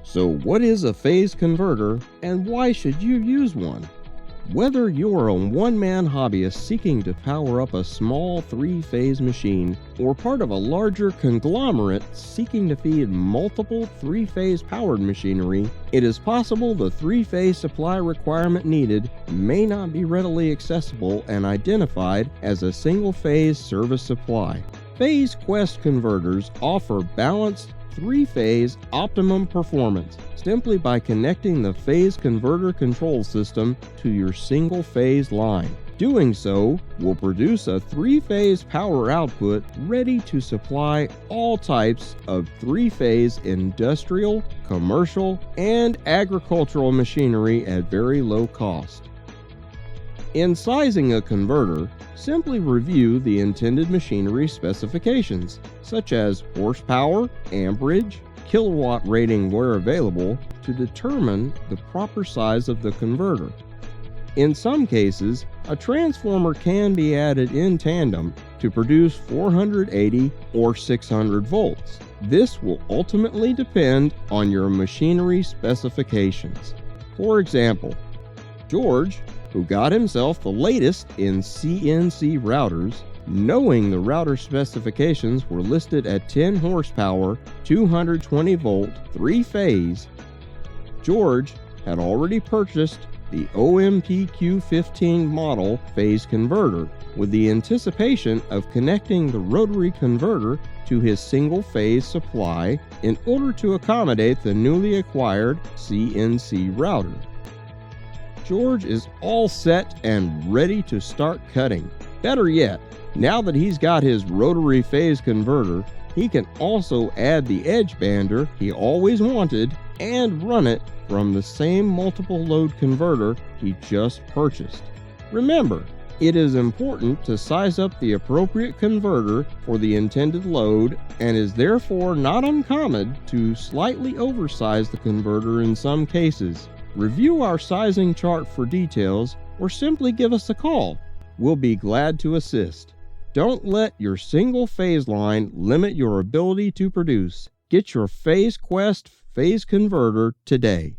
So what is a phase converter and why should you use one? Whether you're a one-man hobbyist seeking to power up a small three-phase machine or part of a larger conglomerate seeking to feed multiple three-phase powered machinery, it is possible the three-phase supply requirement needed may not be readily accessible and identified as a single-phase service supply. Phase Quest converters offer balanced three-phase optimum performance simply by connecting the phase converter control system to your single-phase line. Doing so will produce a three-phase power output ready to supply all types of three-phase industrial, commercial, and agricultural machinery at very low cost. In sizing a converter, simply review the intended machinery specifications, such as horsepower, amperage, kilowatt rating where available, to determine the proper size of the converter. In some cases, a transformer can be added in tandem to produce 480 or 600 volts. This will ultimately depend on your machinery specifications. For example, George, who got himself the latest in CNC routers, knowing the router specifications were listed at 10 horsepower, 220 volt, 3-phase, George had already purchased the OMPQ15 model phase converter with the anticipation of connecting the rotary converter to his single-phase supply in order to accommodate the newly acquired CNC router. George is all set and ready to start cutting. Better yet, now that he's got his rotary phase converter, he can also add the edge bander he always wanted and run it from the same multiple load converter he just purchased. Remember, it is important to size up the appropriate converter for the intended load and is therefore not uncommon to slightly oversize the converter in some cases. Review our sizing chart for details or simply give us a call. We'll be glad to assist. Don't let your single phase line limit your ability to produce. Get your Phase Quest phase converter today.